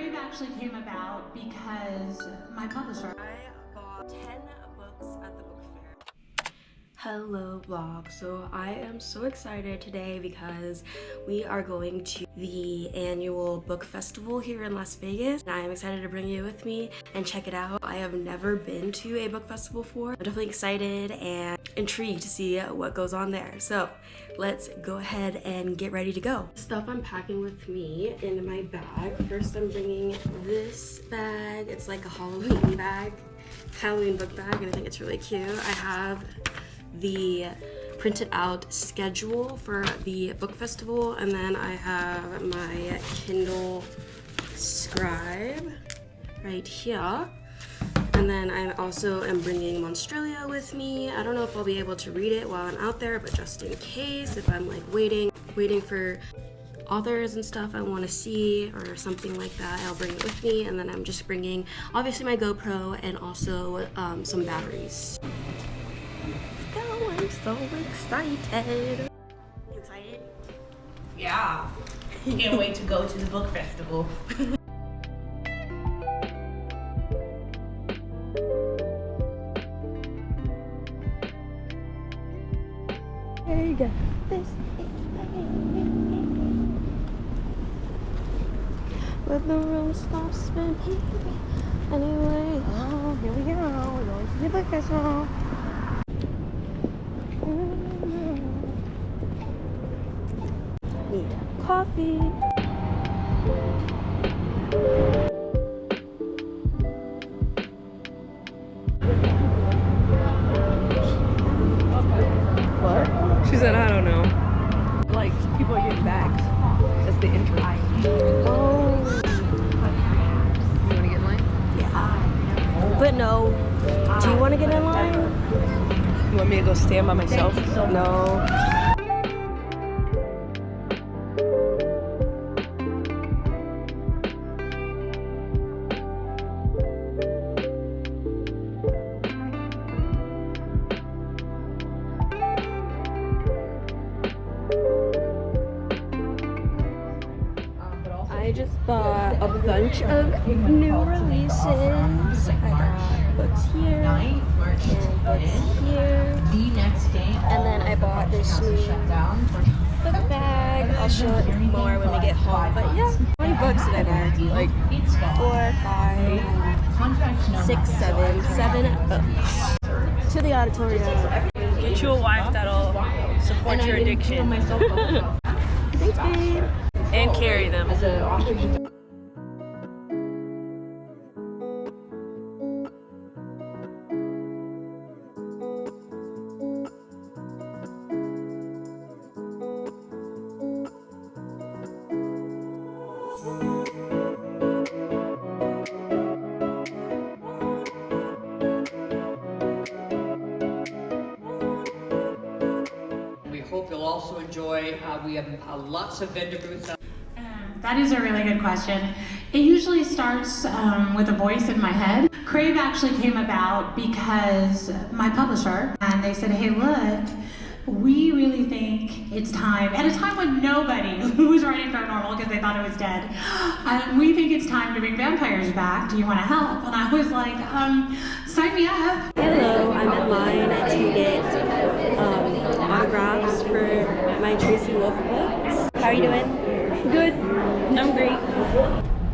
Crave actually came about because my publisher. I bought 10 books at the book fair. Hello vlog. So I am so excited today because we are going to the annual book festival here in Las Vegas. I am excited to bring you with me and check it out. I have never been to a book festival before. I'm definitely excited and intrigued to see what goes on there. So let's go ahead and get ready to go. Stuff I'm packing with me in my bag. First I'm bringing this bag. It's like a Halloween bag, Halloween book bag, and I think it's really cute. I have the printed out schedule for the book festival, and then I have my Kindle Scribe right here. And then I also am bringing Monstralia with me. I don't know if I'll be able to read it while I'm out there, but just in case, if I'm like waiting for authors and stuff I want to see or something like that, I'll bring it with me. And then I'm just bringing obviously my GoPro and also some batteries. Let's go, I'm so excited. You excited? Yeah. Can't wait to go to the book festival. There you go. This is let the room stop spinning. Anyway, Oh, here we go. We're going to the book festival. need coffee. What? She said, I don't know. Like, people are getting bags. That's the entrance. Oh. You want to get in line? Yeah. But no. Do you want to get in line? You want me to go stand by myself? No. I just bought a bunch of new releases. I got books here and books here. And then I bought this new book bag. I'll show it more when we get home. But yeah, how many books did I buy? Like 4, 5, 6, 7 books. To the auditorium. Get you a wife that'll support your addiction. Thanks, babe. And carry them. We hope you'll also enjoy, we have lots of vendor booths. That is a really good question. It usually starts with a voice in my head. Crave actually came about because my publisher, and they said, hey, look, we really think it's time, at a time when nobody was writing paranormal because they thought it was dead, we think it's time to bring vampires back. Do you want to help? And I was like, sign me up. Hello, I'm in line to get autographs for my Tracy Wolff books. How are you doing? Good. I'm great.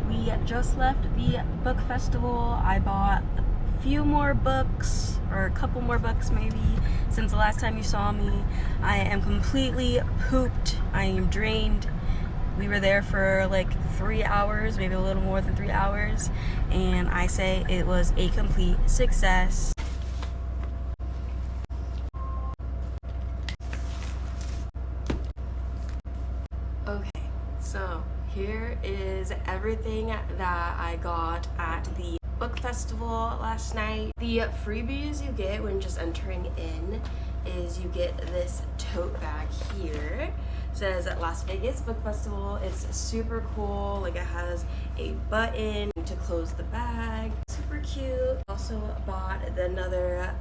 We just left the book festival. I bought a few more books, or a couple more books maybe, since the last time you saw me. I am completely pooped. I am drained. We were there for like 3 hours, maybe a little more than 3 hours, and I say it was a complete success. Okay, so here is everything that I got at the book festival last night. The freebies you get when just entering in is you get this tote bag here. It says Las Vegas Book Festival. It's super cool. Like, it has a button to close the bag. Super cute. Also bought another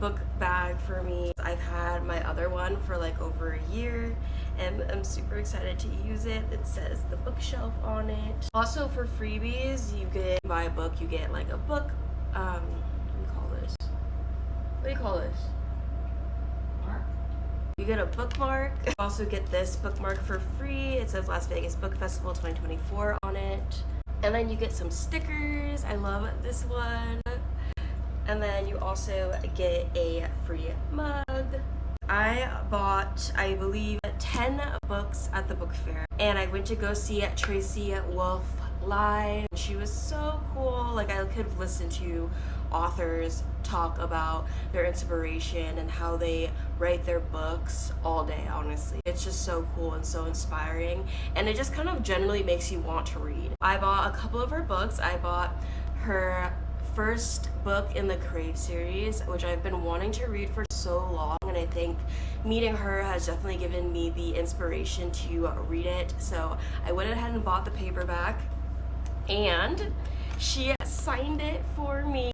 book bag for me. I've had my other one for like over a year and I'm super excited to use it. It says the bookshelf on it. Also for freebies, you get, buy a book, you get like a book, what do you call this? Mark? You get a bookmark. You also get this bookmark for free. It says Las Vegas Book Festival 2024 on it. And then you get some stickers. I love this one. And then you also get a free mug. I bought, I believe, 10 books at the book fair. And I went to go see Tracy Wolff live. She was so cool. Like, I could listen to authors talk about their inspiration and how they write their books all day, honestly. It's just so cool and so inspiring, and it just kind of generally makes you want to read. I bought a couple of her books. I bought her first book in the Crave series, which I've been wanting to read for so long, and I think meeting her has definitely given me the inspiration to read it. So I went ahead and bought the paperback, and she signed it for me.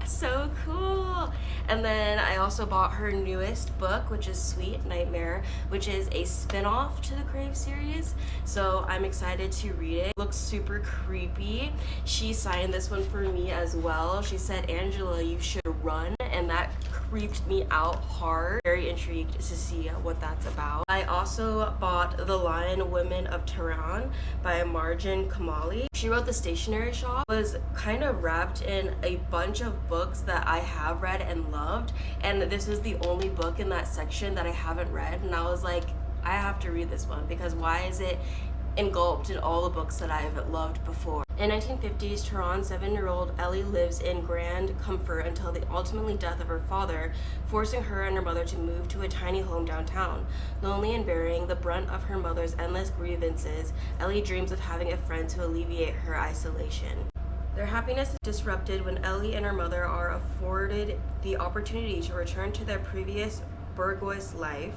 So cool. And then I also bought her newest book, which is Sweet Nightmare, which is a spin-off to the Crave series. So I'm excited to read it. It looks super creepy. She signed this one for me as well. She said, "Angela, you should run," and that creeped me out hard. Very intrigued to see what that's about. I also bought The Lion Women of Tehran by Marjan Kamali. She wrote The Stationery Shop. It was kind of wrapped in a bunch of books that I have read and loved, and this is the only book in that section that I haven't read, and I was like, I have to read this one, because why is it engulfed in all the books that I've loved before? In 1950s Tehran, 7-year-old Ellie lives in grand comfort until the ultimately death of her father, forcing her and her mother to move to a tiny home downtown. Lonely and bearing the brunt of her mother's endless grievances, Ellie dreams of having a friend to alleviate her isolation. Their happiness is disrupted when Ellie and her mother are afforded the opportunity to return to their previous bourgeois life,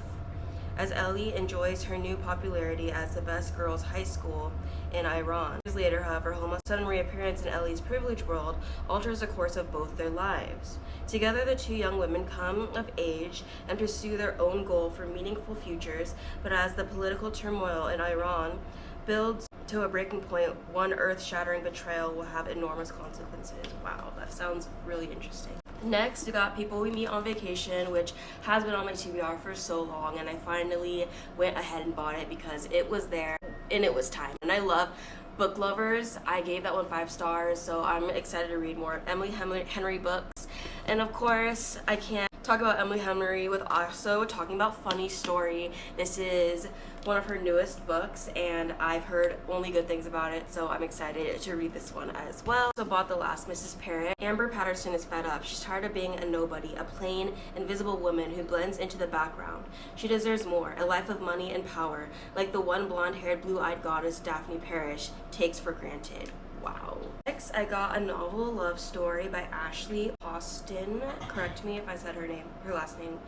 as Ellie enjoys her new popularity as the best girls' high school in Iran. Years later, however, Homa's sudden reappearance in Ellie's privileged world alters the course of both their lives. Together, the two young women come of age and pursue their own goal for meaningful futures, but as the political turmoil in Iran builds to a breaking point, one earth-shattering betrayal will have enormous consequences. Wow, that sounds really interesting. Next, we got People We Meet on Vacation, which has been on my TBR for so long, and I finally went ahead and bought it because it was there and it was time. And I love book lovers. I gave that one 5 stars, so I'm excited to read more Emily Henry books. And of course, I can't talk about Emily Henry with also talking about Funny Story. This is one of her newest books, and I've heard only good things about it, so I'm excited to read this one as well. So bought The Last Mrs. Parrot. Amber Patterson is fed up. She's tired of being a nobody, a plain, invisible woman who blends into the background. She deserves more, a life of money and power, like the one blonde-haired, blue-eyed goddess Daphne Parrish takes for granted. Wow. Next, I got a novel love story by Ashley Austin. Correct me if I said her last name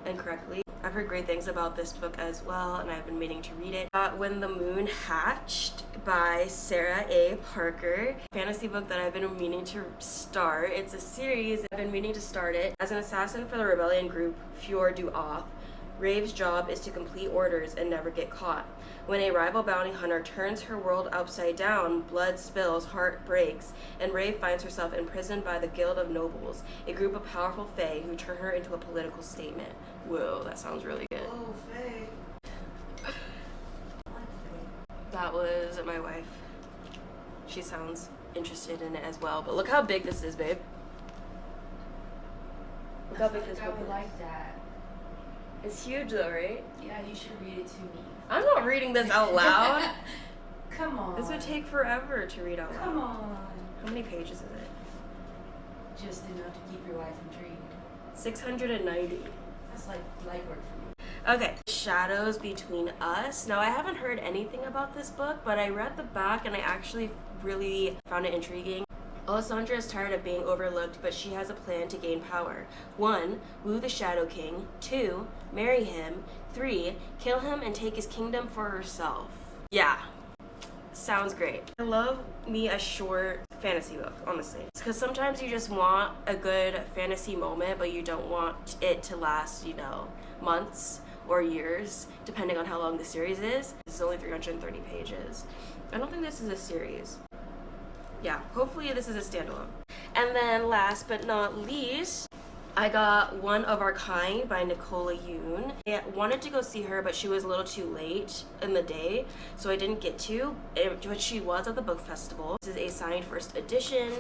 incorrectly. I've heard great things about this book as well, and I've been meaning to read it. When the Moon Hatched by Sarah A. Parker. Fantasy book that I've been meaning to start. It's a series. I've been meaning to start it. As an assassin for the rebellion group Fjord du Oth, Rave's job is to complete orders and never get caught. When a rival bounty hunter turns her world upside down, blood spills, heart breaks, and Rave finds herself imprisoned by the Guild of Nobles, a group of powerful fae who turn her into a political statement. Whoa, that sounds really good. Oh, fae. That was my wife. She sounds interested in it as well, but look how big this is, babe. Look how big this book is. Like that. It's huge though, right? Yeah, you should read it to me. I'm not reading this out loud. Come on. This would take forever to read out loud. Come on. How many pages is it? Just enough to keep your wife intrigued. 690. That's like light work for me. Okay, Shadows Between Us. Now, I haven't heard anything about this book, but I read the back and I actually really found it intriguing. Alessandra is tired of being overlooked, but she has a plan to gain power. 1. Woo the Shadow King. 2. Marry him. 3. Kill him and take his kingdom for herself. Yeah. Sounds great. I love me a short fantasy book, honestly. Because sometimes you just want a good fantasy moment, but you don't want it to last, you know, months or years, depending on how long the series is. This is only 330 pages. I don't think this is a series. Yeah, hopefully this is a standalone. And then last but not least, I got One of Our Kind by Nicola Yoon. I wanted to go see her, but she was a little too late in the day, so I didn't get to, but she was at the book festival. This is a signed first edition.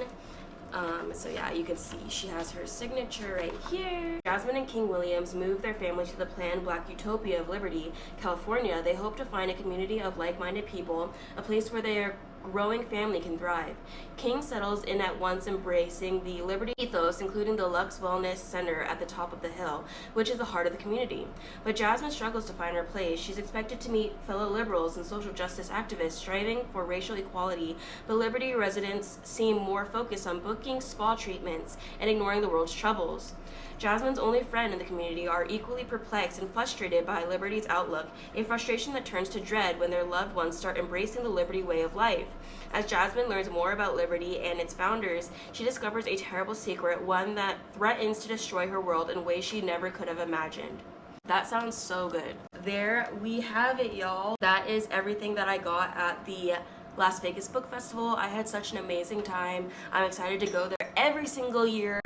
So yeah, you can see she has her signature right here. Jasmine and King Williams moved their family to the planned Black Utopia of Liberty, California. They hope to find a community of like-minded people, a place where their growing family can thrive. King settles in at once, embracing the Liberty ethos, including the Lux Wellness Center at the top of the hill, which is the heart of the community. But Jasmine struggles to find her place. She's expected to meet fellow liberals and social justice activists striving for racial equality, but Liberty residents seem more focused on booking spa treatments and ignoring the world's troubles. Jasmine's only friend in the community are equally perplexed and frustrated by Liberty's outlook, a frustration that turns to dread when their loved ones start embracing the Liberty way of life. As Jasmine learns more about Liberty and its founders, she discovers a terrible secret, one that threatens to destroy her world in ways she never could have imagined. That sounds so good. There we have it, y'all. That is everything that I got at the Las Vegas Book Festival. I had such an amazing time. I'm excited to go there every single year,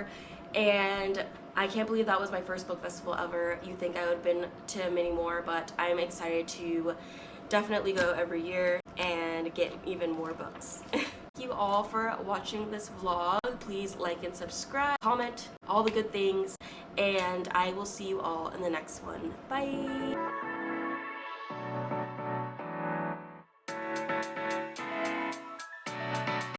and I can't believe that was my first book festival ever. You think I would have been to many more, but I'm excited to definitely go every year and get even more books. Thank you all for watching this vlog. Please like and subscribe, comment, all the good things, and I will see you all in the next one. Bye!